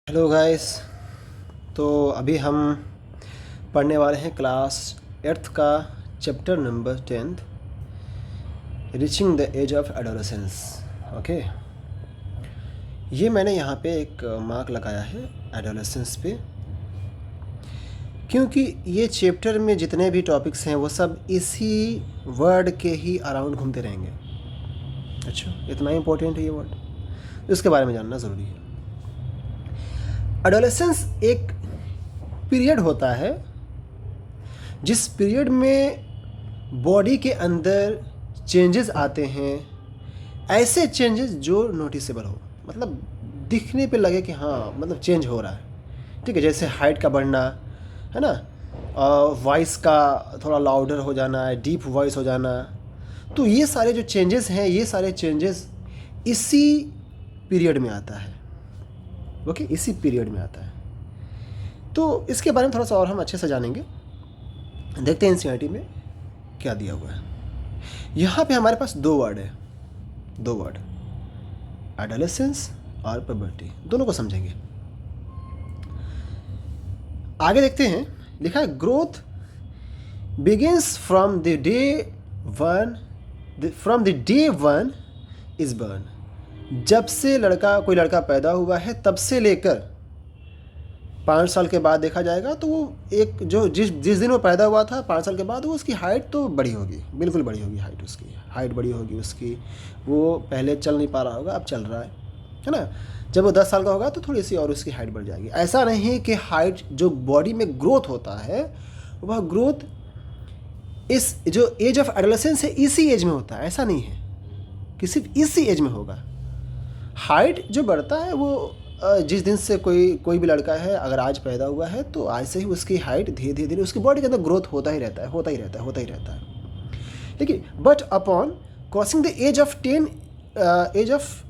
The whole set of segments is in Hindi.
Hello guys. तो अभी हम पढ़ने वाले हैं क्लास 8th का chapter number 10th, reaching the age of adolescence. Okay, ये मैंने यहाँ पे एक मार्क लगाया है एडोलेसेंस पे, क्योंकि ये चैप्टर में जितने भी टॉपिक्स हैं वो सब इसी वर्ड के ही अराउंड घूमते रहेंगे। अच्छा, इतना इम्पोर्टेंट है ये वर्ड, इसके बारे में जानना ज़रूरी है। एडोलेसेंस एक पीरियड होता है जिस पीरियड में बॉडी के अंदर चेंजेस आते हैं, ऐसे चेंजेस जो नोटिसेबल हो, मतलब दिखने पे लगे कि हाँ मतलब चेंज हो रहा है। ठीक है, जैसे हाइट का बढ़ना है ना, वॉइस का थोड़ा लाउडर हो जाना है, डीप वॉइस हो जाना। तो ये सारे जो चेंजेस हैं, ये सारे चेंजेस इसी पीरियड में आता है। ओके, इसी पीरियड में आता है। तो इसके बारे में थोड़ा सा और हम अच्छे से जानेंगे। देखते हैं एनसीईआरटी में क्या दिया हुआ है। यहाँ पे हमारे पास दो वर्ड है, दो वर्ड, एडोलेसेंस और प्यूबर्टी, दोनों को समझेंगे। आगे देखते हैं, लिखा है growth begins from the day one is burn. जब से कोई लड़का पैदा हुआ है तब से लेकर 5 साल के बाद देखा जाएगा तो वो एक जो जिस दिन वो पैदा हुआ था 5 साल के बाद वो उसकी हाइट तो बड़ी होगी, बिल्कुल बड़ी होगी हाइट बड़ी होगी उसकी। वो पहले चल नहीं पा रहा होगा, अब चल रहा है ना। जब वो 10 साल का होगा तो थोड़ी सी और उसकी हाइट बढ़ जाएगी। ऐसा नहीं कि हाइट जो बॉडी में ग्रोथ होता है वह ग्रोथ इस जो एज ऑफ एडोलेसेंस है इसी एज में होता है, ऐसा नहीं है कि सिर्फ इसी एज में होगा। हाइट जो बढ़ता है वो जिस दिन से कोई भी लड़का है अगर आज पैदा हुआ है तो आज से ही उसकी हाइट धीरे धीरे उसकी बॉडी के अंदर ग्रोथ होता ही रहता है। लेकिन but upon crossing the age of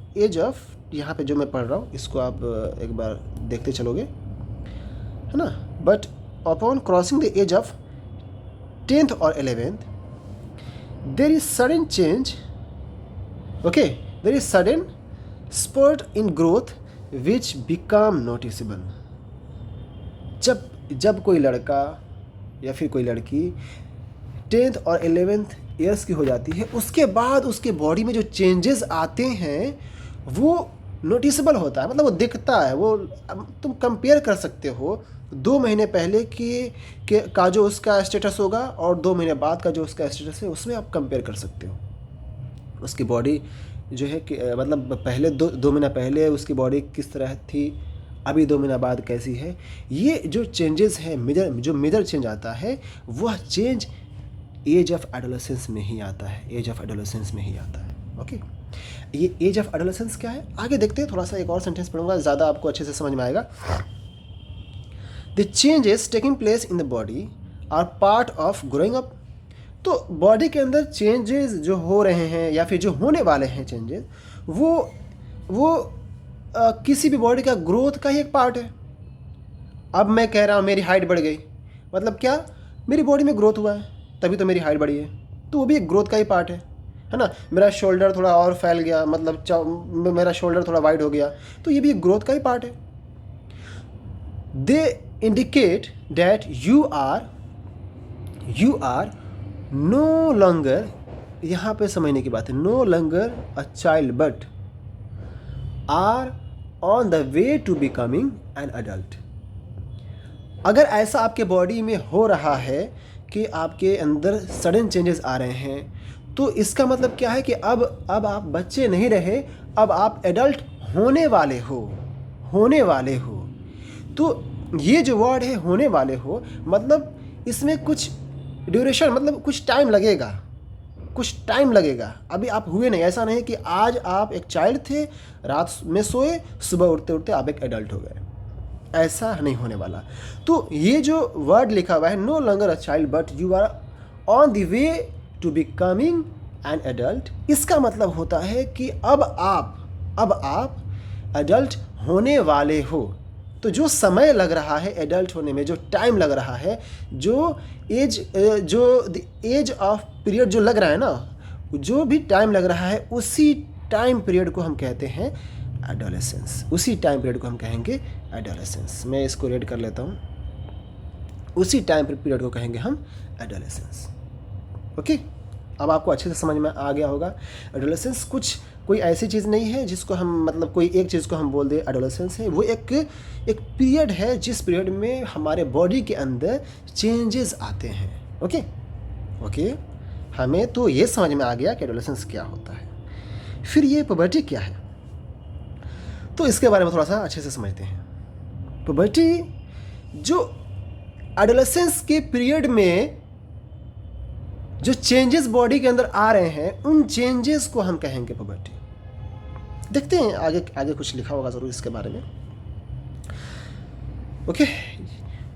यहाँ पे जो मैं पढ़ रहा हूँ इसको आप एक बार देखते चलोगे, है ना। But upon crossing the age of 10th और 11th there is sudden change. Okay, there is sudden spurt in growth which become noticeable। जब कोई लड़का या फिर कोई लड़की 10th और 11th ईयर्स की हो जाती है, उसके बाद उसके बॉडी में जो चेंजेस आते हैं वो नोटिसेबल होता है, मतलब वो दिखता है। वो तुम कंपेयर कर सकते हो 2 महीने पहले का जो उसका स्टेटस होगा और 2 महीने बाद का जो उसका स्टेटस है, उसमें आप कंपेयर कर सकते हो। उसकी बॉडी जो है कि मतलब पहले 2 महीना पहले उसकी बॉडी किस तरह थी, अभी 2 महीना बाद कैसी है। ये जो चेंजेस है, मेजर चेंज आता है, वह चेंज एज ऑफ एडोलेसेंस में ही आता है। ओके, ये एज ऑफ एडोलेसेंस क्या है आगे देखते हैं। थोड़ा सा एक और सेंटेंस पढ़ूंगा, ज़्यादा आपको अच्छे से समझ में आएगा। The changes taking place in the body are part of growing up. तो बॉडी के अंदर चेंजेस जो हो रहे हैं या फिर जो होने वाले हैं चेंजेस, वो किसी भी बॉडी का ग्रोथ का ही एक पार्ट है। अब मैं कह रहा हूँ मेरी हाइट बढ़ गई, मतलब क्या, मेरी बॉडी में ग्रोथ हुआ है तभी तो मेरी हाइट बढ़ी है, तो वो भी एक ग्रोथ का ही पार्ट है ना। मेरा शोल्डर थोड़ा और फैल गया, मतलब मेरा शोल्डर थोड़ा वाइड हो गया, तो ये भी एक ग्रोथ का ही पार्ट है। They indicate that you are no longer, यहाँ पे समझने की बात है, no longer a child but are on the way to becoming an adult. अगर ऐसा आपके बॉडी में हो रहा है कि आपके अंदर सडन चेंजेस आ रहे हैं, तो इसका मतलब क्या है कि अब आप बच्चे नहीं रहे, अब आप एडल्ट होने वाले हो। तो ये जो वर्ड है होने वाले हो, मतलब इसमें कुछ ड्यूरेशन, मतलब कुछ टाइम लगेगा। अभी आप हुए नहीं, ऐसा नहीं कि आज आप एक चाइल्ड थे, रात में सोए, सुबह उठते उठते आप एक एडल्ट हो गए, ऐसा नहीं होने वाला। तो ये जो वर्ड लिखा हुआ है, no longer a child but you are on the way to becoming an adult, इसका मतलब होता है कि अब आप एडल्ट होने वाले हो। तो जो समय लग रहा है एडल्ट होने में, जो टाइम लग रहा है, जो एज ऑफ पीरियड जो लग रहा है ना, जो भी टाइम लग रहा है, उसी टाइम पीरियड को हम कहते हैं एडोलेसेंस। उसी टाइम पीरियड को हम कहेंगे एडोलेसेंस। मैं इसको रेड कर लेता हूँ। उसी टाइम पीरियड को कहेंगे हम एडोलेसेंस। ओके, अब आपको अच्छे से समझ में आ गया होगा। एडोलेसेंस कोई ऐसी चीज़ नहीं है जिसको हम मतलब कोई एक चीज़ को हम बोल दें एडोलेसेंस है। वो एक पीरियड है जिस पीरियड में हमारे बॉडी के अंदर चेंजेस आते हैं। ओके, हमें तो ये समझ में आ गया कि एडोलेसेंस क्या होता है। फिर ये पुबर्टी क्या है, तो इसके बारे में थोड़ा सा अच्छे से समझते हैं। पुबर्टी जो एडोलेसेंस के पीरियड में जो चेंजेस बॉडी के अंदर आ रहे हैं, उन चेंजेस को हम कहेंगे पुबर्टी। देखते हैं आगे कुछ लिखा होगा ज़रूर इसके बारे में। Okay,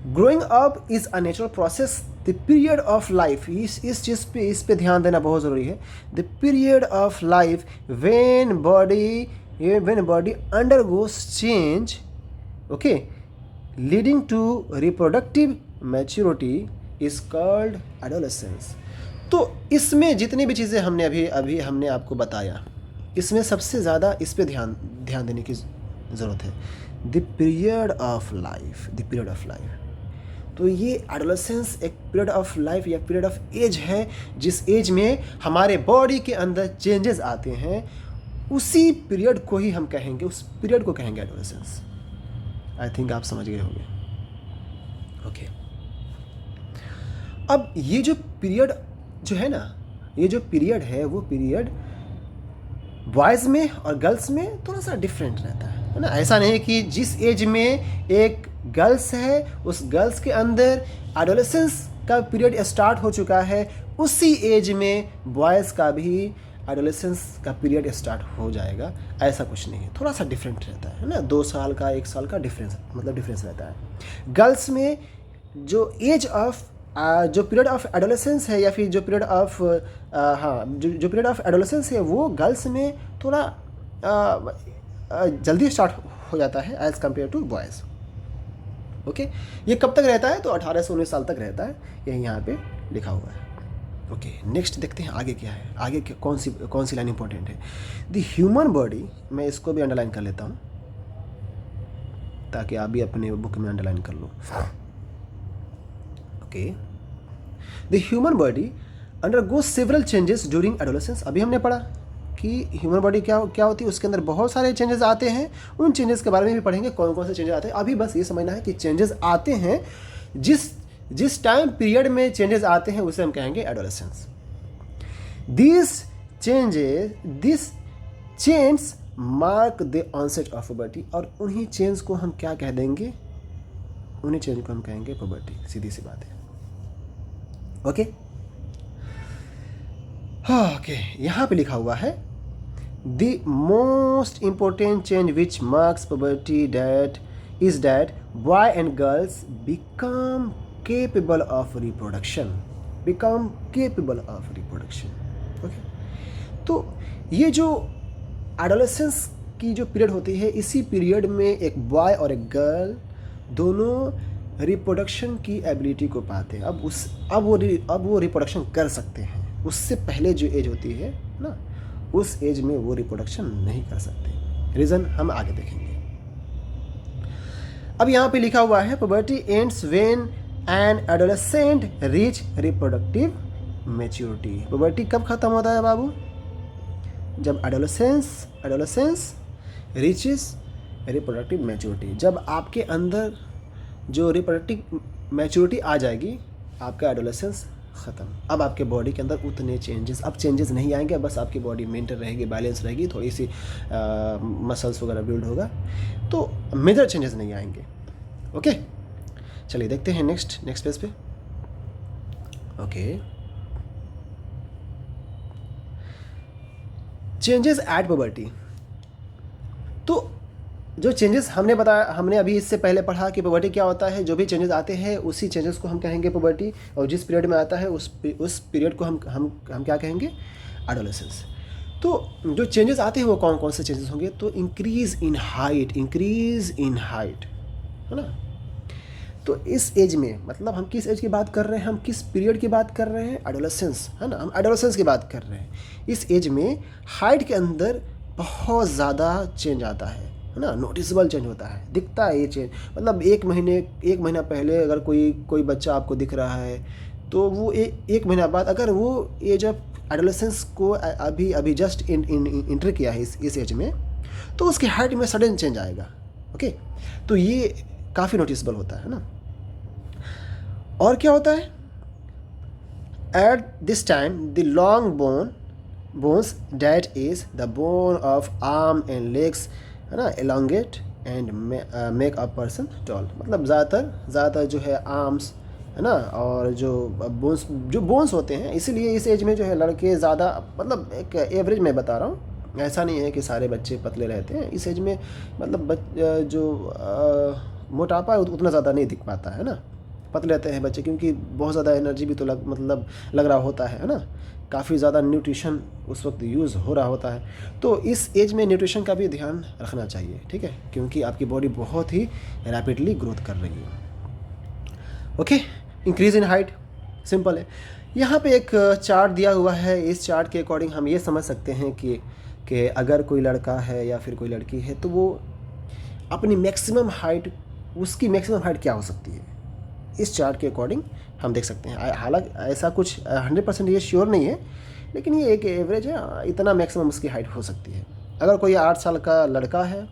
growing up is a natural process. The period of life, इस चीज़ पे इस पे ध्यान देना बहुत ज़रूरी है। The period of life when body undergoes change, okay, leading to reproductive maturity is called adolescence. तो इसमें जितनी भी चीज़ें हमने अभी हमने आपको बताया, इसमें सबसे ज़्यादा इस पे ध्यान देने की ज़रूरत है। The period of life, the period of life. तो ये एडोलेसेंस एक पीरियड ऑफ लाइफ या पीरियड ऑफ एज है, जिस एज में हमारे बॉडी के अंदर चेंजेस आते हैं, उसी पीरियड को ही हम कहेंगे, उस पीरियड को कहेंगे एडोलेसेंस। आई थिंक आप समझ गए होंगे। ओके, अब ये जो पीरियड जो है ना, ये जो पीरियड है वो पीरियड बॉयज़ में और गर्ल्स में थोड़ा सा डिफरेंट रहता है ना। ऐसा नहीं कि जिस एज में एक गर्ल्स है, उस गर्ल्स के अंदर एडोलेसेंस का पीरियड स्टार्ट हो चुका है, उसी एज में बॉयज़ का भी एडोलेसेंस का पीरियड स्टार्ट हो जाएगा, ऐसा कुछ नहीं है। थोड़ा सा डिफरेंट रहता है ना, 2 साल का 1 साल का डिफरेंस रहता है। गर्ल्स में जो एज ऑफ जो पीरियड ऑफ एडोलेसेंस है, या फिर जो पीरियड ऑफ जो पीरियड ऑफ एडोलेसेंस है, वो गर्ल्स में थोड़ा जल्दी स्टार्ट हो जाता है as compare to boys. Okay, ये कब तक रहता है? तो 18 से 19 साल तक रहता है, यही यहाँ पे लिखा हुआ है। ओके, नेक्स्ट देखते हैं आगे क्या है। आगे कौन सी लाइन इंपॉर्टेंट है। द ह्यूमन बॉडी, मैं इसको भी अंडरलाइन कर लेता हूँ ताकि आप भी अपने बुक में अंडरलाइन कर लो। Okay, the human body undergoes several changes during adolescence. अभी हमने पढ़ा कि ह्यूमन बॉडी क्या होती है, उसके अंदर बहुत सारे चेंजेस आते हैं। उन चेंजेस के बारे में भी पढ़ेंगे, कौन कौन से चेंजेस आते हैं। अभी बस ये समझना है कि चेंजेस आते हैं, जिस टाइम पीरियड में चेंजेस आते हैं उसे हम कहेंगे adolescence. This change mark the onset of puberty. और उन्हीं चेंज को हम क्या कह देंगे? उन्हीं चेंज को हम कहेंगे पुबर्टी। सीधी सी बात है। ओके, ओके, यहाँ पे लिखा हुआ है the most important change which marks puberty is that boy and girls become capable of reproduction. Okay? तो ये जो एडोलेसेंस की जो पीरियड होती है, इसी पीरियड में एक बॉय और एक गर्ल दोनों रिप्रोडक्शन की एबिलिटी को पाते हैं। अब वो रिप्रोडक्शन कर सकते हैं। उससे पहले जो एज होती है ना, उस एज में वो रिप्रोडक्शन नहीं कर सकते। रीज़न हम आगे देखेंगे। अब यहाँ पे लिखा हुआ है puberty ends when an adolescent reach reproductive maturity. Puberty कब खत्म होता है बाबू? जब एडोलेसेंस रीचेस रिप्रोडक्टिव मैच्योरिटी। जब आपके अंदर जो रिप्रोडक्टिव मैच्योरिटी आ जाएगी, आपका एडोलेसेंस ख़त्म। अब आपके बॉडी के अंदर उतने चेंजेस नहीं आएंगे। बस आपकी बॉडी मेंटेन रहेगी, बैलेंस रहेगी, थोड़ी सी मसल्स वगैरह बिल्ड होगा, तो मेजर चेंजेस नहीं आएंगे। ओके, चलिए देखते हैं नेक्स्ट पेज पे। Okay, changes at puberty. तो जो चेंजेस हमने अभी इससे पहले पढ़ा कि पुबर्टी क्या होता है। जो भी चेंजेस आते हैं उसी चेंजेस को हम कहेंगे पुबर्टी, और जिस पीरियड में आता है उस पीरियड को हम क्या कहेंगे? एडोलेसेंस। तो जो चेंजेस आते हैं वो कौन कौन से चेंजेस होंगे? तो इंक्रीज इन हाइट, है ना। तो इस एज में, मतलब हम किस एज की बात कर रहे हैं, हम किस पीरियड की बात कर रहे हैं? एडोलेसेंस, है ना। हम एडोलेसेंस की बात कर रहे हैं। इस एज में हाइट के अंदर बहुत ज़्यादा चेंज आता है ना, नोटिसेबल चेंज होता है, दिखता है ये चेंज। मतलब एक महीना पहले अगर कोई बच्चा आपको दिख रहा है, तो वो एक महीना बाद अगर वो एज ऑफ एडोलेसेंस को अभी जस्ट इंटर किया है इस एज में, तो उसकी हाइट में सडन चेंज आएगा। ओके, तो ये काफ़ी नोटिसेबल होता है ना। और क्या होता है, at this time the long bones that is the bone of arm and legs, है ना, elongate and make a person tall. मतलब ज़्यादातर जो है आर्म्स, है ना, और जो बोन्स होते हैं, इसीलिए इस एज में जो है लड़के ज़्यादा, मतलब एक एवरेज मैं बता रहा हूँ, ऐसा नहीं है कि सारे बच्चे पतले रहते हैं इस एज में। मतलब मोटापा उतना ज़्यादा नहीं दिख पाता है ना, पतले रहते हैं बच्चे, क्योंकि बहुत ज़्यादा एनर्जी भी तो लग रहा होता है ना, काफ़ी ज़्यादा न्यूट्रिशन उस वक्त यूज़ हो रहा होता है। तो इस एज में न्यूट्रिशन का भी ध्यान रखना चाहिए, ठीक है, क्योंकि आपकी बॉडी बहुत ही रैपिडली ग्रोथ कर रही है। Okay, increase in height simple है। यहाँ पे एक चार्ट दिया हुआ है, इस चार्ट के अकॉर्डिंग हम ये समझ सकते हैं कि अगर कोई लड़का है या फिर कोई लड़की है, तो वो अपनी मैक्सिमम हाइट, उसकी मैक्सिमम हाइट क्या हो सकती है, इस चार्ट के अकॉर्डिंग हम देख सकते हैं। हालांकि ऐसा कुछ 100% ये श्योर नहीं है, लेकिन ये एक एवरेज है, इतना मैक्सिमम उसकी हाइट हो सकती है। अगर कोई 8 साल का लड़का है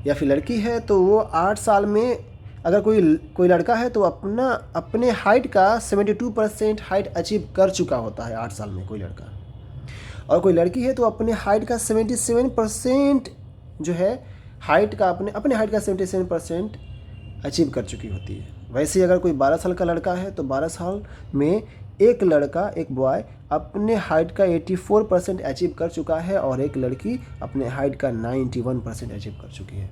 या फिर लड़की है, तो वो 8 साल में, अगर कोई लड़का है तो अपने हाइट का 72% हाइट अचीव कर चुका होता है 8 साल में कोई लड़का, और कोई लड़की है तो अपने हाइट का 77% जो है हाइट का अपने हाइट का 77% अचीव कर चुकी होती है। वैसे ही अगर कोई 12 साल का लड़का है, तो 12 साल में एक बॉय अपने हाइट का 84% अचीव कर चुका है, और एक लड़की अपने हाइट का 91% अचीव कर चुकी है।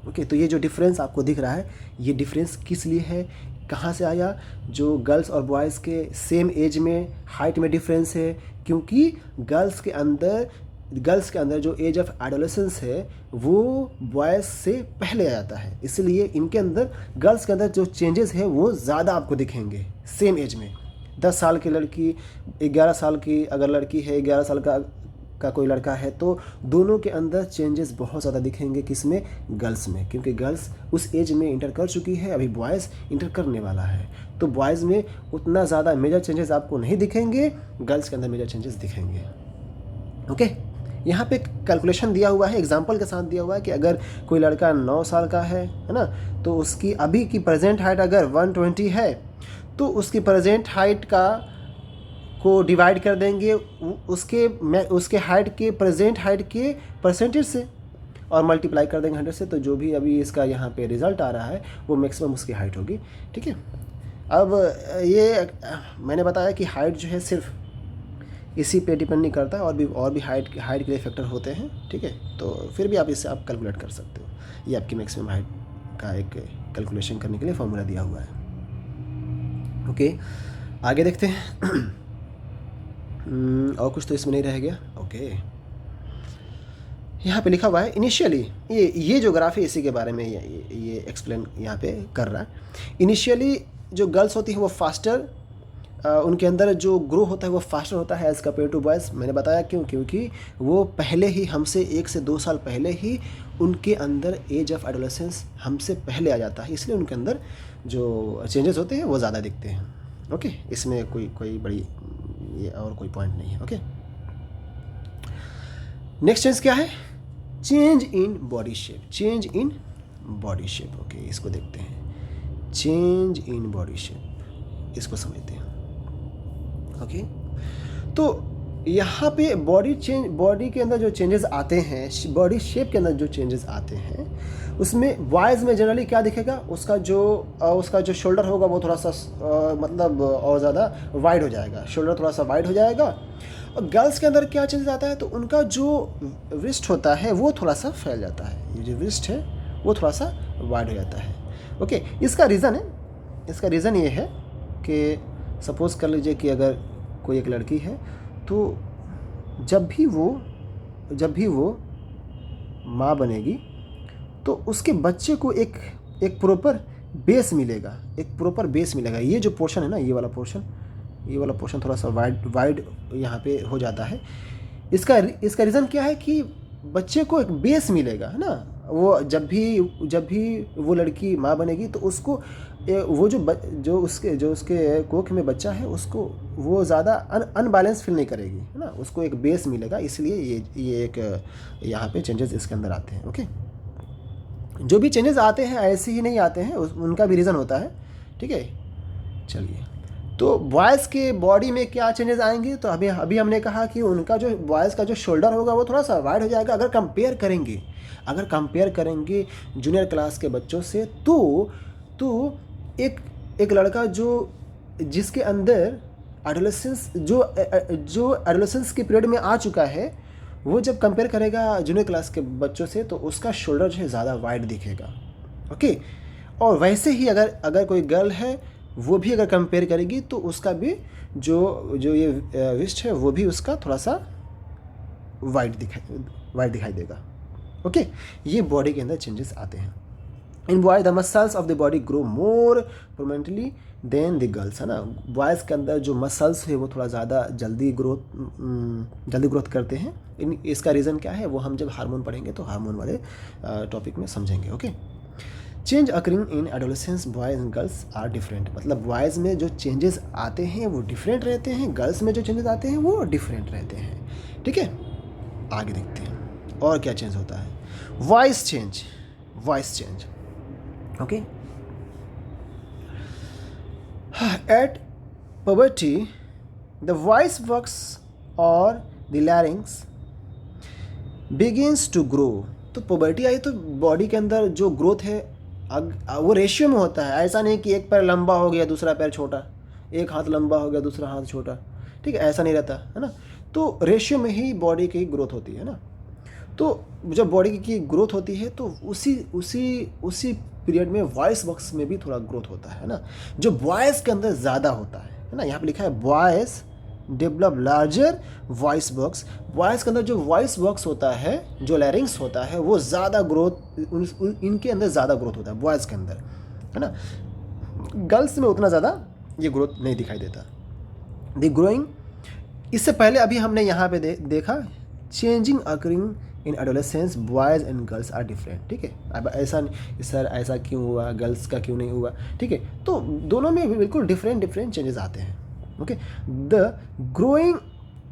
ओके, तो ये जो डिफरेंस आपको दिख रहा है, ये डिफरेंस किस लिए है, कहाँ से आया? जो गर्ल्स और बॉयज़ के सेम एज में हाइट में डिफरेंस है, क्योंकि गर्ल्स के अंदर जो एज ऑफ एडोलेसेंस है वो बॉयज़ से पहले आ जाता है, इसलिए इनके अंदर, गर्ल्स के अंदर जो चेंजेस है वो ज़्यादा आपको दिखेंगे सेम एज में। 10 साल की लड़की, 11 साल की अगर लड़की है, 11 साल का कोई लड़का है, तो दोनों के अंदर चेंजेस बहुत ज़्यादा दिखेंगे, किसमें? गर्ल्स में, क्योंकि गर्ल्स उस एज में इंटर कर चुकी है, अभी बॉयज़ इंटर करने वाला है। तो बॉयज़ में उतना ज़्यादा मेजर चेंजेस आपको नहीं दिखेंगे, गर्ल्स के अंदर मेजर चेंजेस दिखेंगे। ओके, यहाँ पे कैलकुलेशन दिया हुआ है, एग्जांपल के साथ दिया हुआ है कि अगर कोई लड़का 9 साल का है ना, तो उसकी अभी की प्रेजेंट हाइट अगर 120 है, तो उसकी प्रेजेंट हाइट को डिवाइड कर देंगे उसके हाइट के प्रेजेंट हाइट के परसेंटेज से, और मल्टीप्लाई कर देंगे 100 से, तो जो भी अभी इसका यहाँ पे रिज़ल्ट आ रहा है वो मैक्सिमम उसकी हाइट होगी। ठीक है, अब ये मैंने बताया कि हाइट जो है सिर्फ इसी पे डिपेंड नहीं करता, और भी हाइट के लिए फैक्टर होते हैं। ठीक है, तो फिर भी आप इससे कैलकुलेट कर सकते हो। ये आपकी मैक्सिमम हाइट का एक कैलकुलेशन करने के लिए फॉर्मूला दिया हुआ है। ओके, आगे देखते हैं। और कुछ तो इसमें नहीं रह गया। ओके, यहाँ पे लिखा हुआ है इनिशियली, ये जो ग्राफ है इसी के बारे में ये एक्सप्लेन यहाँ पे कर रहा है। इनिशियली जो गर्ल्स होती है वो फास्टर, उनके अंदर जो ग्रो होता है वो फास्टर होता है एज़ कम्पेयर टू बॉयज़। मैंने बताया क्यों, क्योंकि वो पहले ही हमसे 1 से 2 साल पहले ही उनके अंदर एज ऑफ एडोलेसेंस हमसे पहले आ जाता है, इसलिए उनके अंदर जो चेंजेस होते हैं वो ज़्यादा दिखते हैं। ओके, इसमें कोई बड़ी ये और कोई पॉइंट नहीं है। ओके, नेक्स्ट चेंज क्या है? Change in body shape. Change in body shape. Okay, इसको देखते हैं। चेंज इन बॉडी शेप, इसको समझते हैं। ओके, तो यहाँ पे बॉडी के अंदर जो चेंजेस आते हैं, बॉडी शेप के अंदर जो चेंजेस आते हैं, उसमें बॉयज़ में जनरली क्या दिखेगा? उसका जो शोल्डर होगा वो थोड़ा सा मतलब और ज़्यादा वाइड हो जाएगा, शोल्डर थोड़ा सा वाइड हो जाएगा। और गर्ल्स के अंदर क्या चेंजेस आता है? तो उनका जो रिस्ट होता है वो थोड़ा सा फैल जाता है, ये जो रिस्ट है वो थोड़ा सा वाइड हो जाता है। ओके, इसका रीज़न ये है कि सपोज़ कर लीजिए कि अगर कोई एक लड़की है, तो जब भी वो माँ बनेगी, तो उसके बच्चे को एक प्रॉपर बेस मिलेगा, ये जो पोर्शन है ना, ये वाला पोर्शन थोड़ा सा वाइड यहाँ पे हो जाता है। इसका रीज़न क्या है कि बच्चे को एक बेस मिलेगा, है ना। वो जब भी वो लड़की माँ बनेगी तो उसको वो जो उसके कोख में बच्चा है उसको वो ज़्यादा अनबैलेंस फील नहीं करेगी, है ना। उसको एक बेस मिलेगा, इसलिए ये एक यहाँ पे चेंजेस इसके अंदर आते हैं। ओके, जो भी चेंजेस आते हैं ऐसे ही नहीं आते हैं, उनका भी रीज़न होता है। ठीक है, चलिए, तो बॉयज़ के बॉडी में क्या चेंजेस आएंगे, तो अभी हमने कहा कि उनका जो बॉयज़ का जो शोल्डर होगा वो थोड़ा सा वाइड हो जाएगा। अगर कंपेयर करेंगे जूनियर क्लास के बच्चों से, तो एक लड़का जिसके अंदर एडोलेसेंस जो एडोलेसेंस के पीरियड में आ चुका है, वो जब कंपेयर करेगा जूनियर क्लास के बच्चों से तो उसका शोल्डर जो है ज़्यादा वाइड दिखेगा। ओके, और वैसे ही अगर कोई गर्ल है वो भी अगर कंपेयर करेगी तो उसका भी जो ये विस्ट है वो भी उसका थोड़ा सा वाइड दिखाई देगा। ओके, ये बॉडी के अंदर चेंजेस आते हैं। In boys the muscles of the body grow more permanently than the girls, है ना। बॉयज़ के अंदर जो मसल्स है वो थोड़ा ज़्यादा जल्दी ग्रोथ करते हैं। इसका रीज़न क्या है वो हम जब हार्मोन पढ़ेंगे तो हार्मोन वाले टॉपिक में समझेंगे। Okay, change occurring in adolescence boys and girls are different, मतलब बॉयज़ में जो चेंजेस आते हैं वो डिफरेंट रहते हैं, गर्ल्स में जो चेंजेस आते हैं वो डिफरेंट रहते हैं। ठीक है, आगे देखते हैं और क्या चेंज होता है। Voice change. Okay, at puberty the voice box or the larynx begins to grow। तो पुबर्टी आई तो बॉडी के अंदर जो ग्रोथ है वो रेशियो में होता है। ऐसा नहीं कि एक पैर लंबा हो गया दूसरा पैर छोटा, एक हाथ लंबा हो गया दूसरा हाथ छोटा, ठीक है, ऐसा नहीं रहता, है ना। तो रेशियो में ही बॉडी की ग्रोथ होती है ना। तो जब बॉडी की ग्रोथ होती है तो उसी पीरियड में वॉइस बॉक्स में भी थोड़ा ग्रोथ होता है ना, जो बॉयज़ के अंदर ज़्यादा होता है ना। यहाँ पे लिखा है boys develop larger voice box. Boys के अंदर जो वॉइस बॉक्स होता है, जो लैरिंग्स होता है, वो ज़्यादा ग्रोथ इनके अंदर ज़्यादा ग्रोथ होता है बॉयज़ के अंदर, है ना। गर्ल्स में उतना ज़्यादा ये ग्रोथ नहीं दिखाई देता। द ग्रोइंग, इससे पहले अभी हमने यहाँ पे देखा changing occurring in adolescence boys and girls are different. ठीक है, अब ऐसा सर ऐसा क्यों हुआ, गर्ल्स का क्यों नहीं हुआ, ठीक है, तो दोनों में बिल्कुल डिफरेंट चेंजेस आते हैं। Okay, the growing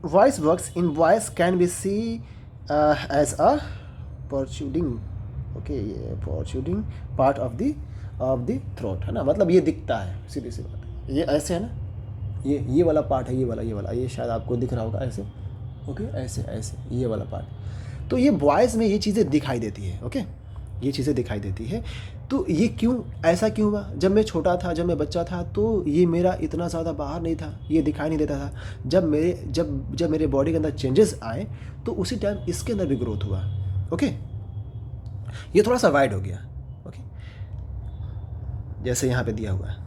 voice box in boys can be see as a protruding, okay, ये protruding part of the throat, है ना। मतलब ये दिखता है, सीधी सी बात, ये ऐसे है ना, ये वाला पार्ट है, ये वाला ये शायद आपको दिख रहा होगा ऐसे। ओके, ऐसे ये वाला पार्ट, तो ये बॉयज़ में ये चीज़ें दिखाई देती है। ओके, ये चीज़ें दिखाई देती है। तो ये ऐसा क्यों हुआ, जब मैं छोटा था, जब मैं बच्चा था तो ये मेरा इतना ज़्यादा बाहर नहीं था, ये दिखाई नहीं देता था। जब मेरे बॉडी के अंदर चेंजेस आए तो उसी टाइम इसके अंदर भी ग्रोथ हुआ। ओके, ये थोड़ा सा वाइड हो गया। ओके, जैसे यहाँ पे दिया हुआ है।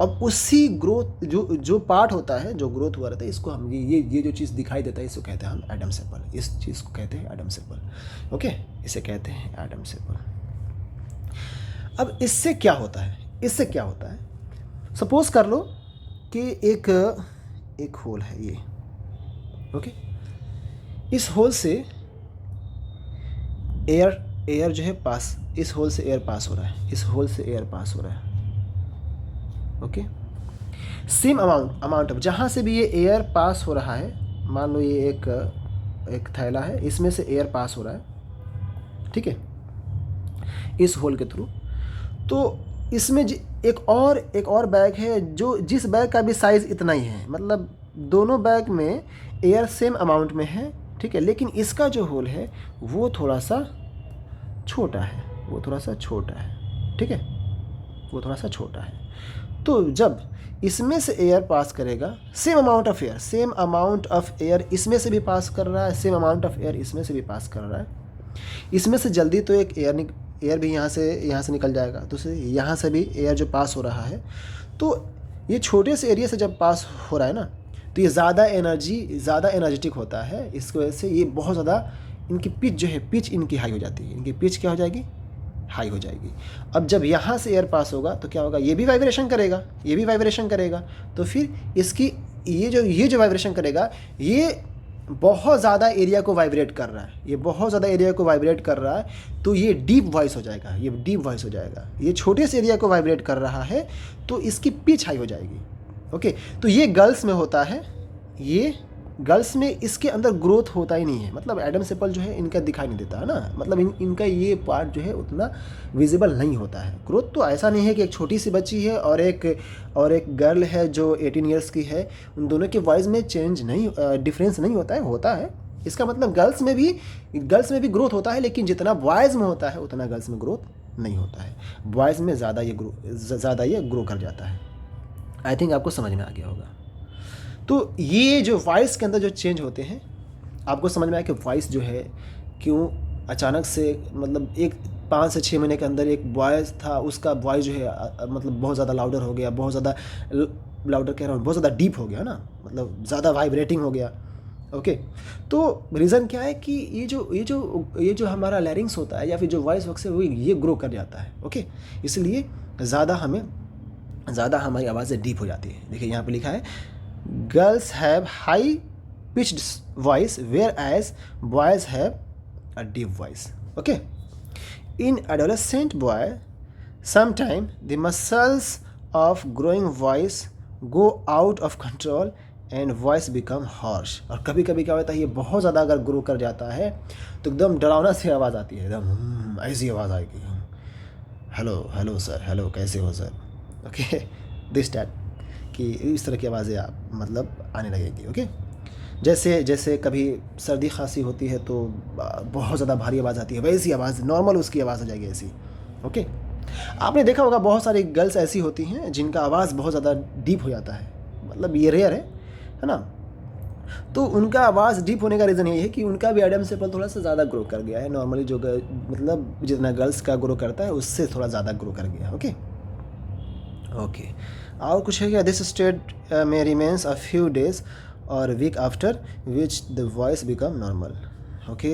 अब उसी ग्रोथ जो पार्ट होता है, जो ग्रोथ हुआ रहता है, इसको हम ये जो चीज़ दिखाई देता है इसको कहते हैं हम एडम सेपल। इस चीज़ को कहते हैं एडम सेपल। ओके, इसे कहते हैं एडम सेपल। अब इससे क्या होता है, सपोज कर लो कि एक होल है ये। ओके, इस होल से एयर जो है पास, इस होल से एयर पास हो रहा है, इस होल से एयर पास हो रहा है। ओके, सेम अमाउंट ऑफ, जहाँ से भी ये एयर पास हो रहा है, मान लो ये एक थैला है, इसमें से एयर पास हो रहा है, ठीक है, इस होल के थ्रू। तो इसमें एक और बैग है जो जिस बैग का भी साइज़ इतना ही है, मतलब दोनों बैग में एयर सेम अमाउंट में है, ठीक है, लेकिन इसका जो होल है वो थोड़ा सा छोटा है, ठीक है, वो थोड़ा सा छोटा है। तो जब इसमें से एयर पास करेगा, सेम अमाउंट ऑफ एयर इसमें से भी पास कर रहा है, सेम अमाउंट ऑफ एयर इसमें से भी पास कर रहा है, इसमें से जल्दी तो एक एयर भी यहाँ से निकल जाएगा, दूसरे यहाँ से भी एयर जो पास हो रहा है। तो ये छोटे से एरिया से जब पास हो रहा है ना, तो ये ज़्यादा एनर्जेटिक होता है। इसकी वजह से ये बहुत ज़्यादा, इनकी पिच इनकी हाई हो जाती है, इनकी पिच क्या हो जाएगी, हाई हो जाएगी। अब जब यहाँ से एयर पास होगा तो क्या होगा, ये भी वाइब्रेशन करेगा, तो फिर इसकी ये जो वाइब्रेशन करेगा, ये बहुत ज़्यादा एरिया को वाइब्रेट कर रहा है, ये बहुत ज़्यादा एरिया को वाइब्रेट कर रहा है, तो ये डीप वॉइस हो जाएगा, ये डीप वॉइस हो जाएगा। ये छोटे से एरिया को वाइब्रेट कर रहा है तो इसकी पिच हाई हो जाएगी। ओके, तो ये गर्ल्स में होता है, ये गर्ल्स में इसके अंदर ग्रोथ होता ही नहीं है, मतलब एडम सेपल जो है इनका दिखाई नहीं देता है ना, मतलब इनका ये पार्ट जो है उतना विजिबल नहीं होता है। ग्रोथ तो ऐसा नहीं है कि एक छोटी सी बच्ची है और एक गर्ल है जो 18 ईयर्स की है, उन दोनों के वॉइस में चेंज नहीं, डिफरेंस नहीं होता है। इसका मतलब गर्ल्स में भी ग्रोथ होता है, लेकिन जितना बॉयज़ में होता है उतना गर्ल्स में ग्रोथ नहीं होता है। बॉयज़ में ज़्यादा ये ग्रो कर जाता है। आई थिंक आपको समझ में आ गया होगा। तो ये जो वॉइस के अंदर जो चेंज होते हैं, आपको समझ में आया कि वॉइस जो है क्यों अचानक से, मतलब एक 5 से 6 महीने के अंदर एक वॉइस था, उसका वॉइस जो है मतलब बहुत ज़्यादा लाउडर हो गया, बहुत ज़्यादा लाउडर कह रहा हूँ, बहुत ज़्यादा डीप हो गया ना, मतलब ज़्यादा वाइब्रेटिंग हो गया। ओके, तो रीज़न क्या है कि ये जो हमारा लैरिंग्स होता है या फिर जो वॉइस बॉक्स है वो ये ग्रो कर जाता है। ओके, इसलिए ज़्यादा हमारी आवाज़ें डीप हो जाती है। देखिए यहाँ पे लिखा है girls have high pitched voice whereas boys have a deep voice. Okay, in adolescent boy sometime the muscles of growing voice go out of control and voice become harsh. और कभी कभी क्या होता है, ये बहुत ज़्यादा अगर ग्रो कर जाता है तो एकदम डरावना सी आवाज़ आती है, एकदम ऐसी आवाज़ आएगी, हेलो सर, हेलो कैसे हो सर। ओके, दिस टाइप कि इस तरह की आवाज़ें आप मतलब आने लगेगी। ओके, जैसे कभी सर्दी खांसी होती है तो बहुत ज़्यादा भारी आवाज़ आती है, वैसी आवाज़ नॉर्मल उसकी आवाज़ हो जाएगी ऐसी। ओके, आपने देखा होगा बहुत सारी गर्ल्स ऐसी होती हैं जिनका आवाज़ बहुत ज़्यादा डीप हो जाता है, मतलब ये रेयर है ना। तो उनका आवाज़ डीप होने का रीज़न ये है कि उनका भी एडम सेपल थोड़ा सा ज़्यादा ग्रो कर गया है, नॉर्मली जो मतलब जितना गर्ल्स का ग्रो करता है उससे थोड़ा ज़्यादा ग्रो कर गया। ओके, और कुछ है क्या, दिस स्टेट में रिमेन्स अ फ्यू डेज और week after which the voice become normal. Okay,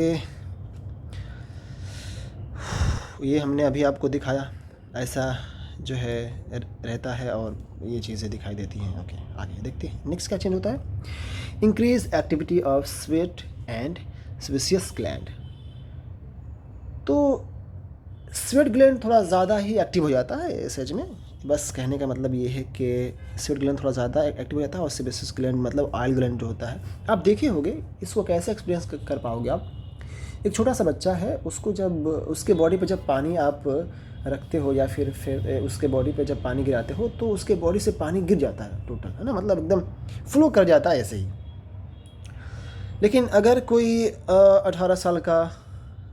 ये हमने अभी आपको दिखाया, ऐसा जो है रहता है और ये चीज़ें दिखाई देती हैं। ओके, आगे देखते हैं नेक्स्ट क्या चेंज होता है। Increase activity of sweat and sebaceous gland. तो स्वेट ग्लैंड थोड़ा ज़्यादा ही एक्टिव हो जाता है इस एज में, बस कहने का मतलब ये है कि स्वेट ग्लैंड थोड़ा ज़्यादा एक्टिव हो जाता है और सेबेसियस ग्लैंड मतलब ऑयल ग्लैंड जो होता है, आप देखे होंगे, इसको कैसे एक्सपीरियंस कर पाओगे आप। एक छोटा सा बच्चा है, उसको जब उसके बॉडी पे जब पानी आप रखते हो या फिर उसके बॉडी पे जब पानी गिराते हो तो उसके बॉडी से पानी गिर जाता है टोटल, है ना, मतलब एकदम फ्लो कर जाता है ऐसे ही। लेकिन अगर कोई 18 साल का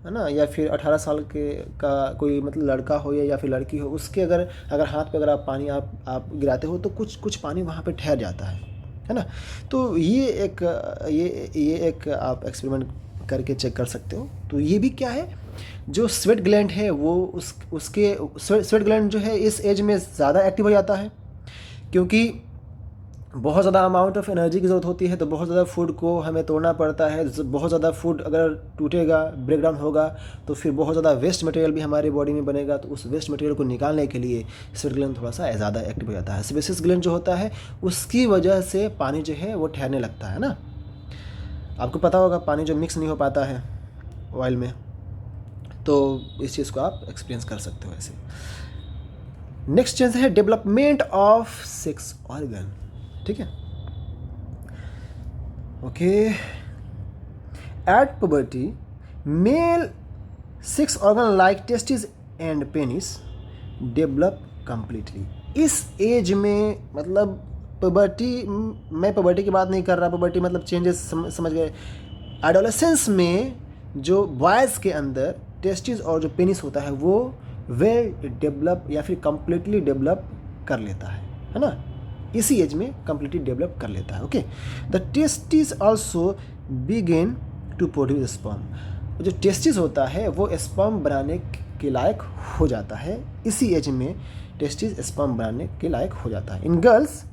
है ना, या फिर 18 साल का कोई मतलब लड़का हो या फिर लड़की हो, उसके अगर हाथ पे अगर आप पानी आप गिराते हो तो कुछ पानी वहाँ पे ठहर जाता है ना। तो ये एक आप एक्सपेरिमेंट करके चेक कर सकते हो। तो ये भी क्या है, जो स्वेट ग्लैंड है वो उसके स्वेट ग्लैंड जो है इस एज में ज़्यादा एक्टिव हो जाता है, क्योंकि बहुत ज़्यादा अमाउंट ऑफ एनर्जी की ज़रूरत होती है, तो बहुत ज़्यादा फूड को हमें तोड़ना पड़ता है। बहुत ज़्यादा फूड अगर टूटेगा, ब्रेक डाउन होगा, तो फिर बहुत ज़्यादा वेस्ट मटेरियल भी हमारी बॉडी में बनेगा। तो उस वेस्ट मटेरियल को निकालने के लिए स्वेट ग्लैंड थोड़ा सा ज़्यादा एक्टिव हो जाता है। सेबेसियस ग्लैंड जो होता है उसकी वजह से पानी जो है वो ठहरने लगता है ना। आपको पता होगा पानी जो मिक्स नहीं हो पाता है ऑयल में, तो इस चीज़ को आप एक्सपीरियंस कर सकते हो ऐसे। नेक्स्ट चेंज है डेवलपमेंट ऑफ सेक्स ऑर्गन। ठीक है, okay, at puberty male sex organ like testis and penis develop completely. इस एज में मतलब पुबर्टी, मैं पुबर्टी की बात नहीं कर रहा, पुबर्टी मतलब चेंजेस समझ गए। एडोलेसेंस में जो बॉयज़ के अंदर टेस्टिस और जो पेनिस होता है वो वेल डेवलप या फिर कंप्लीटली डेवलप कर लेता है ना, इसी एज में कंप्लीटली डेवलप कर लेता है। Okay, the testis also begin to produce sperm. जो टेस्टिस होता है वो स्पर्म बनाने के लायक हो जाता है, इसी एज में टेस्टिस स्पर्म बनाने के लायक हो जाता है। In girls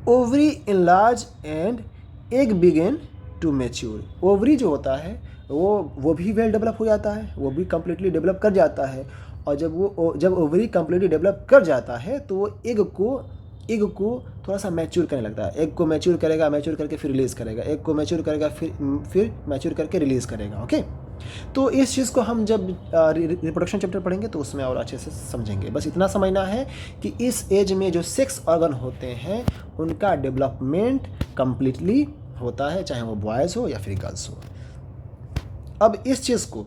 ovary enlarge and egg begin to mature. Ovary जो होता है वो भी वेल डेवलप हो जाता है, वो भी कम्प्लीटली डेवलप कर जाता है। और जब ओवरी कम्प्लीटली डेवलप कर जाता है तो वो एग को एग को थोड़ा सा मैच्योर करने लगता है। एग को मैच्योर करेगा, मैच्योर करके फिर रिलीज़ करेगा, एग को मैच्योर करेगा, फिर मैच्योर करके रिलीज़ करेगा। ओके, तो इस चीज़ को हम जब रिप्रोडक्शन चैप्टर पढ़ेंगे तो उसमें और अच्छे से समझेंगे। बस इतना समझना है कि इस एज में जो सेक्स ऑर्गन होते हैं उनका डेवलपमेंट कम्प्लीटली होता है, चाहे वो बॉयज़ हो या फिर गर्ल्स हो। अब इस चीज़ को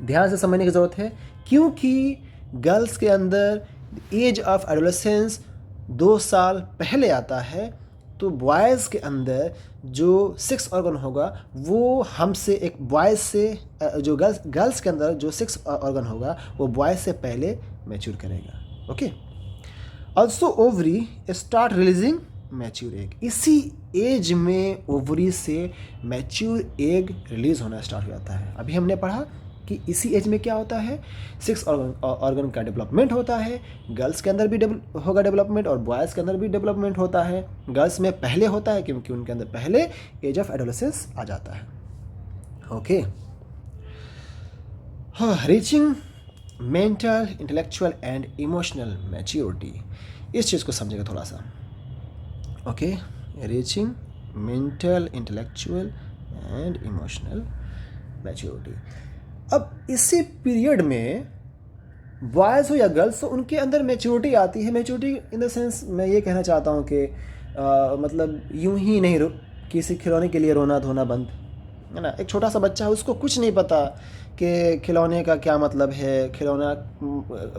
ध्यान से समझने की ज़रूरत है, क्योंकि गर्ल्स के अंदर एज ऑफ एडोलेसेंस 2 साल पहले आता है, तो बॉयज़ के अंदर जो सेक्स ऑर्गन होगा वो हमसे एक बॉयज़ से जो गर्ल्स के अंदर जो सेक्स ऑर्गन होगा वो बॉयज़ से पहले मैच्योर करेगा। Okay, also ovary start releasing mature egg. इसी एज में ओवरी से मैच्योर एग रिलीज़ होना स्टार्ट हो जाता है। अभी हमने पढ़ा कि इसी एज में क्या होता है, सेक्स ऑर्गन का डेवलपमेंट होता है। गर्ल्स के अंदर भी होगा डेवलपमेंट और बॉयज़ के अंदर भी डेवलपमेंट होता है। गर्ल्स में पहले होता है क्योंकि उनके अंदर पहले एज ऑफ एडोलेसेंस आ जाता है। Okay, reaching mental, intellectual and emotional maturity, इस चीज़ को समझेगा थोड़ा सा। Okay, reaching mental, intellectual and emotional maturity. अब इसी पीरियड में बॉयज़ हो या गर्ल्स हो उनके अंदर मैच्योरिटी आती है। मैच्योरिटी इन द सेंस मैं ये कहना चाहता हूँ कि मतलब यूं ही नहीं किसी खिलौने के लिए रोना धोना बंद, है ना। एक छोटा सा बच्चा है, उसको कुछ नहीं पता कि खिलौने का क्या मतलब है, खिलौना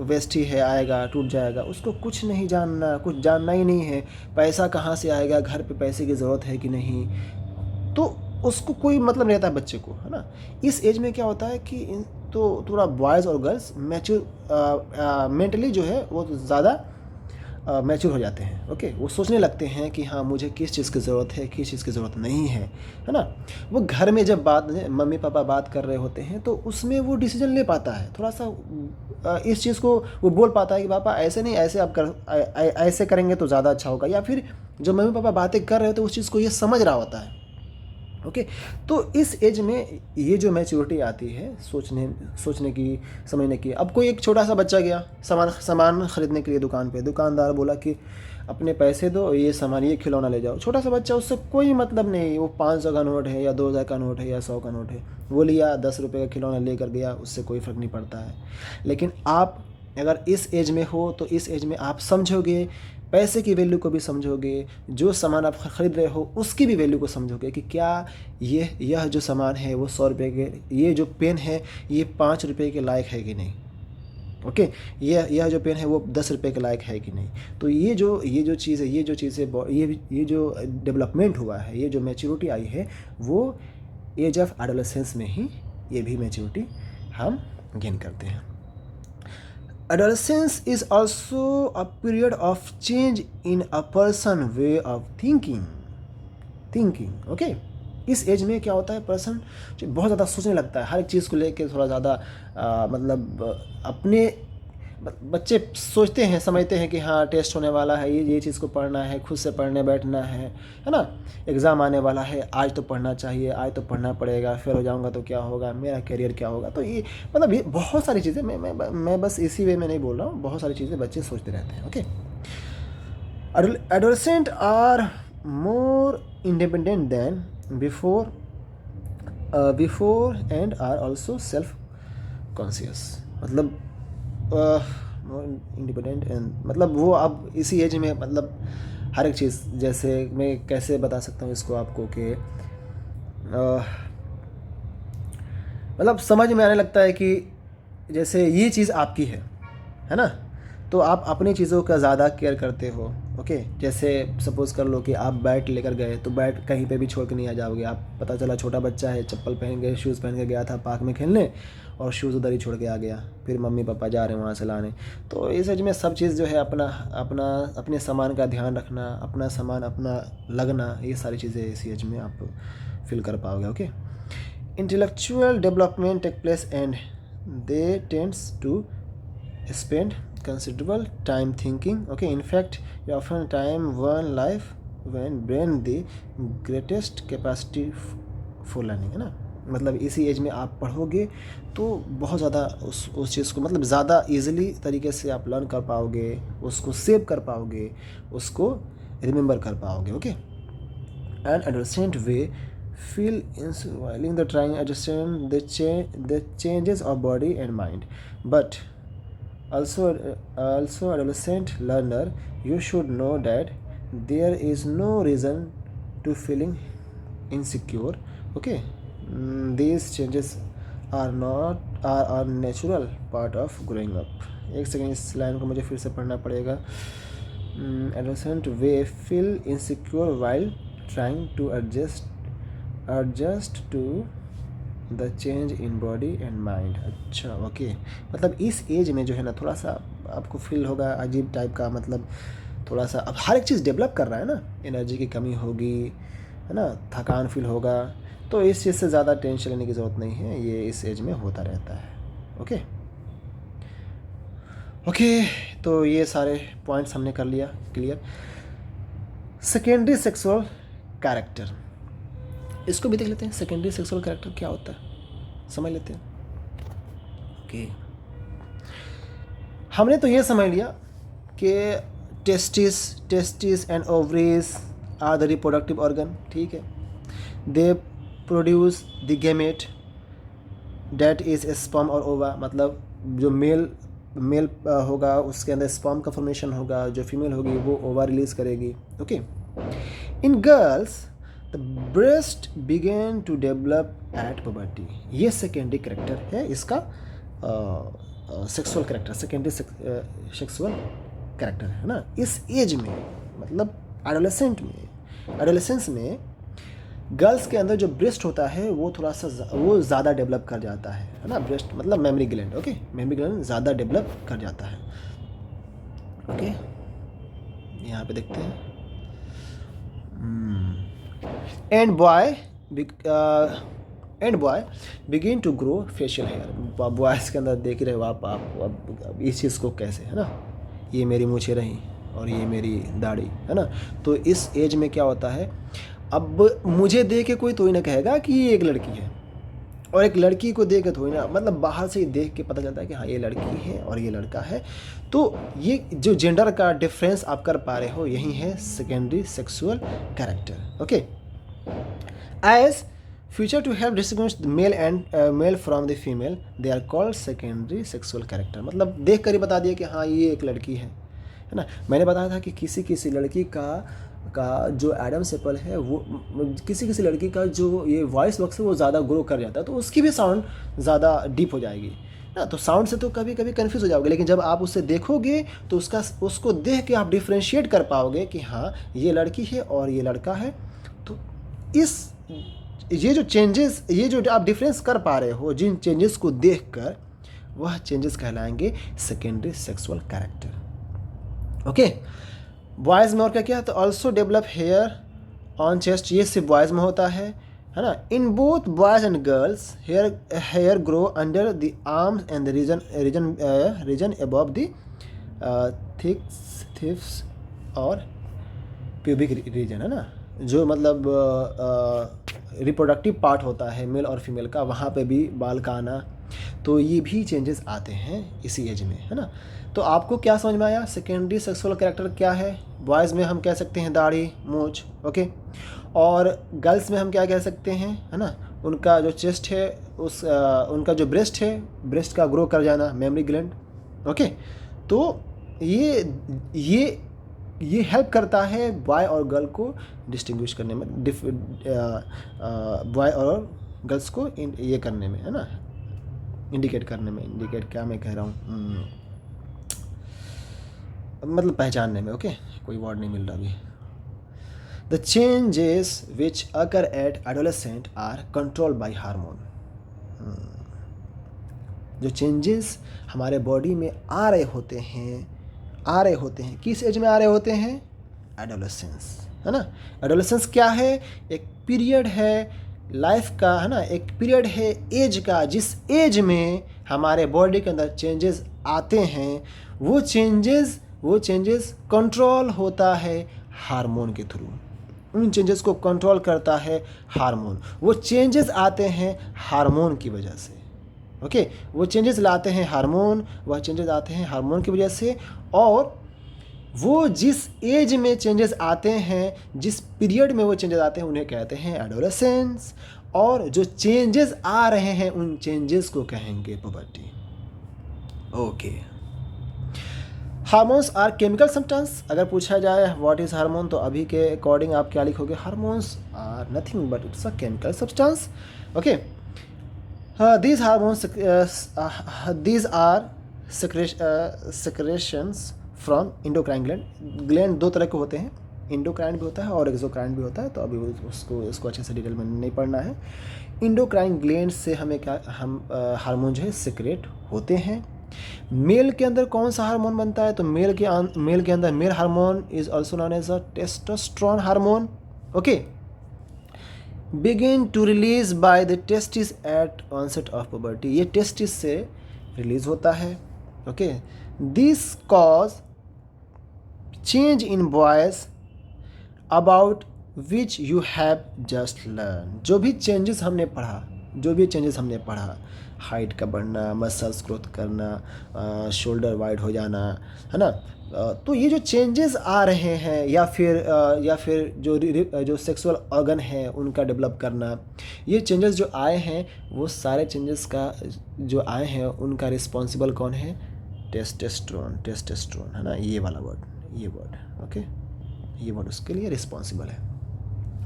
वेस्ट ही है, आएगा टूट जाएगा, उसको कुछ नहीं जानना, कुछ जानना ही नहीं है। पैसा कहाँ से आएगा, घर पे पैसे की ज़रूरत है कि नहीं, तो उसको कोई मतलब नहीं रहता है बच्चे को, है ना। इस एज में क्या होता है कि तो थोड़ा बॉयज़ और गर्ल्स मैच्योर मेंटली जो है वो ज़्यादा मैच्योर हो जाते हैं। ओके, वो सोचने लगते हैं कि हाँ मुझे किस चीज़ की ज़रूरत है, किस चीज़ की ज़रूरत नहीं है ना। वो घर में जब मम्मी पापा बात कर रहे होते हैं तो उसमें वो डिसीजन ले पाता है, थोड़ा सा इस चीज़ को वो बोल पाता है कि पापा ऐसे नहीं, ऐसे आप ऐसे करेंगे तो ज़्यादा अच्छा होगा, या फिर जो मम्मी पापा बातें कर रहे होते हैं उस चीज़ को ये समझ रहा होता है। ओके, तो इस एज में ये जो मैच्योरिटी आती है सोचने की, समझने की। अब कोई एक छोटा सा बच्चा गया सामान ख़रीदने के लिए दुकान पे, दुकानदार बोला कि अपने पैसे दो, ये सामान, ये खिलौना ले जाओ। छोटा सा बच्चा, उससे कोई मतलब नहीं, वो 500 का नोट है या 2000 का नोट है या 100 का नोट है, वो लिया, 10 रुपये का खिलौना लेकर गया, उससे कोई फ़र्क नहीं पड़ता है। लेकिन आप अगर इस एज में हो तो इस एज में आप समझोगे, पैसे की वैल्यू को भी समझोगे, जो सामान आप ख़रीद रहे हो उसकी भी वैल्यू को समझोगे कि क्या यह जो सामान है वो 100 रुपये के, ये जो पेन है ये 5 रुपये के लायक है कि नहीं। ओके, यह जो पेन है वो 10 रुपये के लायक है कि नहीं। तो ये जो चीज़ है, ये जो डेवलपमेंट हुआ है, ये जो मैच्योरिटी आई है, वो एज ऑफ एडोलेसेंस में ही ये भी मैच्योरिटी हम गेन करते हैं। Adolescence is also a period of change in a person way of thinking. Okay? इस एज में क्या होता है, पर्सन जो बहुत ज़्यादा सोचने लगता है, हर एक चीज़ को लेके थोड़ा ज़्यादा मतलब अपने बच्चे सोचते हैं, समझते हैं कि हाँ टेस्ट होने वाला है, ये चीज़ को पढ़ना है, खुद से पढ़ने बैठना है ना। एग्ज़ाम आने वाला है, आज तो पढ़ना चाहिए, आज तो पढ़ना पड़ेगा, फेल हो जाऊंगा तो क्या होगा, मेरा करियर क्या होगा। तो ये मतलब ये बहुत सारी चीज़ें, मैं बस इसी वे में नहीं बोल रहा हूँ, बहुत सारी चीज़ें बच्चे सोचते रहते हैं। Okay, adolescent are more independent than before and are also self conscious. मतलब इंडिपेंडेंट एंड मतलब वो अब इसी एज में मतलब हर एक चीज़, जैसे मैं कैसे बता सकता हूँ इसको आपको कि मतलब समझ में आने लगता है कि जैसे ये चीज़ आपकी है ना, तो आप अपनी चीज़ों का ज़्यादा केयर करते हो। ओके, जैसे सपोज़ कर लो कि आप बैट लेकर गए तो बैट कहीं पे भी छोड़ के नहीं आ जाओगे। आप पता चला छोटा बच्चा है, चप्पल पहन के, शूज़ पहन के गया था पार्क में खेलने और शूज़ उधर ही छोड़ के आ गया, फिर मम्मी पापा जा रहे हैं वहाँ से लाने। तो इस एज में सब चीज़ जो है अपने सामान का ध्यान रखना, अपना सामान अपना लगना, ये सारी चीज़ें इसी एज में आप फील कर पाओगे। Okay, intellectual development take place and they tends to spend considerable time thinking. Okay, in fact you often time one life when brain the greatest capacity for learning, है ना। मतलब इसी एज में आप पढ़ोगे तो बहुत ज़्यादा उस चीज़ को मतलब ज़्यादा ईजिली तरीके से आप लर्न कर पाओगे, उसको सेव कर पाओगे, उसको रिमेंबर कर पाओगे. Okay. An adolescent way feel while the trying understand the changes of body and mind, but also adolescent learner, you should know that there is no reason to feeling insecure. Okay. These changes are natural part of growing up. एक सेकेंड, इस लाइन को मुझे फिर से पढ़ना पड़ेगा. Adolescent way feel insecure while trying to adjust to the change in body and mind. अच्छा, ओके. मतलब इस एज में जो है ना थोड़ा सा आपको फील होगा अजीब टाइप का, मतलब थोड़ा सा अब हर एक चीज़ डेवलप कर रहा है ना, एनर्जी की कमी होगी, है ना, थकान फील होगा, तो इस चीज़ से ज़्यादा टेंशन लेने की ज़रूरत नहीं है, ये इस एज में होता रहता है. Okay okay. तो ये सारे पॉइंट्स हमने कर लिया क्लियर. सेकेंडरी सेक्सुअल कैरेक्टर, इसको भी देख लेते हैं. सेकेंडरी सेक्सुअल कैरेक्टर क्या होता है समझ लेते हैं. ओके. हमने तो ये समझ लिया कि testis and ovaries are the reproductive organ. ठीक है. They produce the gamete that is sperm और ओवा. मतलब जो मेल होगा उसके अंदर स्पर्म का फॉर्मेशन होगा, जो फीमेल होगी वो ओवा रिलीज करेगी. Okay. In girls the breast begin to develop at puberty. ये सेकेंडरी कैरेक्टर है इसका, sexual character, secondary sexual character है ना. इस एज में मतलब एडोलेसेंस में गर्ल्स के अंदर जो ब्रेस्ट होता है वो थोड़ा सा वो ज़्यादा डेवलप कर जाता है ना. ब्रेस्ट मतलब mammary gland. Okay. Mammary gland ज़्यादा डेवलप कर जाता है. ओके. यहाँ पे देखते हैं. And boy begin to grow facial hair. Boys के अंदर देख रहे हो आप अब इस चीज़ को कैसे, है ना, ये मेरी मूछें रहीं और ये मेरी दाढ़ी, है ना. तो इस एज में क्या होता है, अब मुझे देख के कोई तो ही ना कहेगा कि ये एक लड़की है, और एक लड़की को देख के थोड़ी ना, मतलब बाहर से ही देख के पता चलता है कि हाँ ये लड़की है और ये लड़का है. तो ये जो जेंडर का डिफरेंस आप कर पा रहे हो यही है secondary sexual character. Okay. As feature to help distinguish male from the female, they are called secondary sexual character. मतलब देख कर ही बता दिया कि हाँ ये एक लड़की है ना. मैंने बताया था कि किसी लड़की का जो एडम सेपल है वो किसी लड़की का जो ये वॉइस बॉक्स है वो ज़्यादा ग्रो कर जाता है, तो उसकी भी साउंड ज़्यादा डीप हो जाएगी ना. तो साउंड से तो कभी कभी कन्फ्यूज़ हो जाओगे, लेकिन जब आप उसे देखोगे तो उसको देख के आप डिफ्रेंशिएट कर पाओगे कि हाँ ये लड़की है और ये लड़का है. तो ये जो चेंजेस, ये जो आप डिफरेंस कर पा रहे हो जिन चेंजेस को देखकर, वह चेंजेस कहलाएंगे secondary sexual character. Okay. Boys में और क्या तो also develop hair on chest. ये सिर्फ बॉयज़ में होता है ना. In both boys and girls hair grow under the arms and the region above the thighs और प्यूबिक रीजन, है ना. जो मतलब रिप्रोडक्टिव पार्ट होता है मेल और फीमेल का, वहाँ पे भी बाल का आना, तो ये भी चेंजेस आते हैं इसी एज में, है ना. तो आपको क्या समझ में आया सेकेंडरी सेक्सुअल कैरेक्टर क्या है. बॉयज़ में हम कह सकते हैं दाढ़ी मूंछ. ओके. और गर्ल्स में हम क्या कह सकते हैं, है ना, उनका जो चेस्ट है उनका जो ब्रेस्ट है, ब्रेस्ट का ग्रो कर जाना, मेमरी ग्लैंड. ओके. तो ये हेल्प करता है बॉय और गर्ल को डिस्टिंग्विश करने में, बॉय और गर्ल्स को ये करने में, है ना, इंडिकेट करने में. इंडिकेट क्या मैं कह रहा हूँ, मतलब पहचानने में. ओके. कोई वर्ड नहीं मिल रहा अभी. The changes which occur at adolescent are controlled by hormone. जो चेंजेस हमारे बॉडी में आ रहे होते हैं किस एज में आ रहे होते हैं, एडोलेसेंस, है ना. एडोलेसेंस क्या है, एक पीरियड है लाइफ का, है ना, एक पीरियड है एज का, जिस एज में हमारे बॉडी के अंदर चेंजेस आते हैं. वो चेंजेस कंट्रोल होता है हार्मोन के थ्रू. उन चेंजेस को कंट्रोल करता है हार्मोन। वो चेंजेस आते हैं हार्मोन की वजह से। ओके, वो चेंजेस लाते हैं हार्मोन, वह चेंजेस आते हैं हार्मोन की वजह से। और वो जिस एज में चेंजेस आते हैं, जिस पीरियड में वो चेंजेस आते हैं, उन्हें कहते हैं एडोलेसेंस। और जो चेंजेस आ रहे हैं उन चेंजेस को कहेंगे puberty. Okay, hormones are chemical substance. अगर पूछा जाए व्हाट इज हार्मोन, तो अभी के अकॉर्डिंग आप क्या लिखोगे? Hormones are nothing but it's a chemical substance. Okay, these hormones these are secretions from endocrine gland। दो तरह के होते हैं, इंडोक्राइन भी होता है और एक्सोक्राइन भी होता है। तो अभी इसको अच्छे से डिटेल में नहीं पढ़ना है। इंडोक्राइन ग्लैंड से हमें हार्मोन जो है सिक्रेट होते हैं। मेल के अंदर कौन सा हार्मोन बनता है? तो मेल के अंदर male hormone is also known as a testosterone hormone. Okay, begin to release by the testis at onset of puberty. ये टेस्टिस से रिलीज होता है। Okay, this cause change in boys about which you have just learn. जो भी चेंजेस हमने पढ़ा, हाइट का बढ़ना, मसल्स ग्रोथ करना, शोल्डर वाइड हो जाना, है ना। तो ये जो चेंजेस आ रहे हैं या फिर जो सेक्सुअल ऑर्गन है उनका डेवलप करना, ये चेंजेस जो आए हैं, वो सारे चेंजेस का जो आए हैं उनका रिस्पॉन्सिबल कौन है? टेस्टोस्टेरोन, है ना। ये वाला वर्ड ओके, ये वर्ड उसके लिए रिस्पॉन्सिबल है।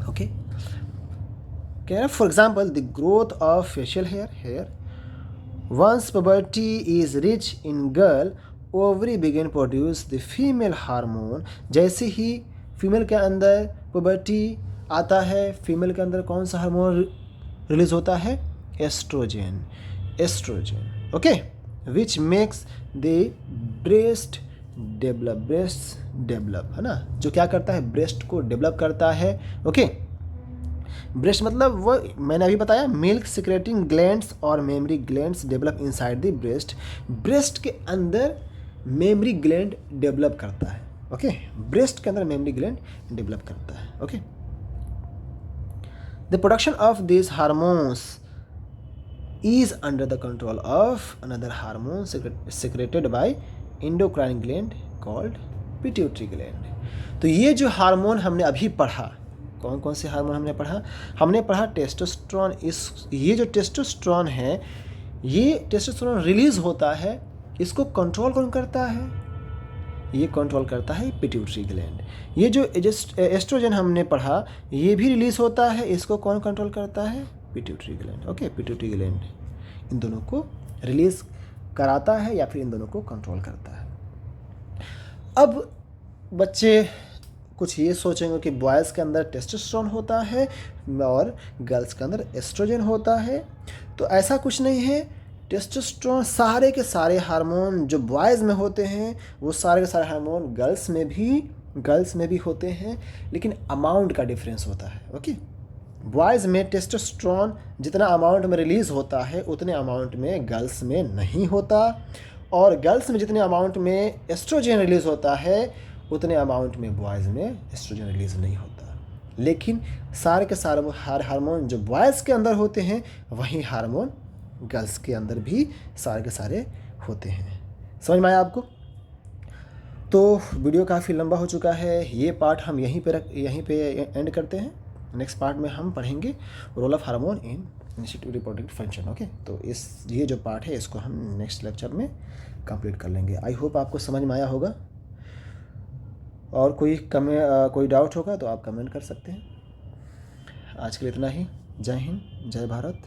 ओके, कह रहा है for example the growth of facial hair once puberty is rich in girl ovary begin produce the female hormone। जैसे ही फीमेल के अंदर पुबर्टी आता है, फीमेल के अंदर कौन सा हार्मोन रिलीज होता है? Estrogen. Okay, which makes the breast develop, है ना। जो क्या करता है? ब्रेस्ट को डेवलप करता है। ओके, ब्रेस्ट मतलब वो मैंने अभी बताया, मिल्क सिक्रेटिंग ग्लैंड्स और mammary glands develop inside the breast. Breast के अंदर मेमरी ग्लैंड डेवलप करता है। ओके, ब्रेस्ट के अंदर मेमरी ग्लैंड डेवलप करता है। Okay, the production of this hormones is under the control of another hormone secreted by endocrine gland called pituitary gland। तो ये जो हार्मोन हमने अभी पढ़ा, कौन कौन से हार्मोन हमने पढ़ा टेस्टोस्टेरोन। ये जो टेस्टोस्टेरोन है, ये टेस्टोस्टेरोन रिलीज होता है, इसको कंट्रोल कौन करता है? ये कंट्रोल करता है पिट्यूटरी ग्लैंड। ये जो एस्ट्रोजन हमने पढ़ा, ये भी रिलीज होता है, इसको कौन कंट्रोल करता है? Pituitary gland. Okay, pituitary gland in दोनों को रिलीज कराता है या फिर इन दोनों को कंट्रोल करता है। अब बच्चे कुछ ये सोचेंगे कि बॉयज़ के अंदर टेस्टोस्टेरोन होता है और गर्ल्स के अंदर एस्ट्रोजन होता है। तो ऐसा कुछ नहीं है। टेस्टोस्टेरोन सारे के सारे हार्मोन जो बॉयज़ में होते हैं, वो सारे के सारे हार्मोन गर्ल्स में भी होते हैं, लेकिन अमाउंट का डिफरेंस होता है। ओके, बॉयज़ में टेस्टोस्टेरोन जितना अमाउंट में रिलीज़ होता है उतने अमाउंट में गर्ल्स में नहीं होता, और गर्ल्स में जितने अमाउंट में एस्ट्रोजन रिलीज़ होता है उतने अमाउंट में बॉयज़ में एस्ट्रोजन रिलीज़ नहीं होता। लेकिन सारे के सारे वो हार्मोन जो बॉयज़ के अंदर होते हैं, वही हार्मोन गर्ल्स के अंदर भी सारे के सारे होते हैं। समझ में आया आपको? तो वीडियो काफ़ी लंबा हो चुका है, ये पार्ट हम यहीं पे एंड करते हैं। नेक्स्ट पार्ट में हम पढ़ेंगे role of hormone in initiative reproductive function. Okay, तो ये जो पार्ट है इसको हम नेक्स्ट लेक्चर में कंप्लीट कर लेंगे। आई होप आपको समझ में आया होगा, और कोई डाउट होगा तो आप कमेंट कर सकते हैं। आज के लिए इतना ही। जय हिंद, जय भारत।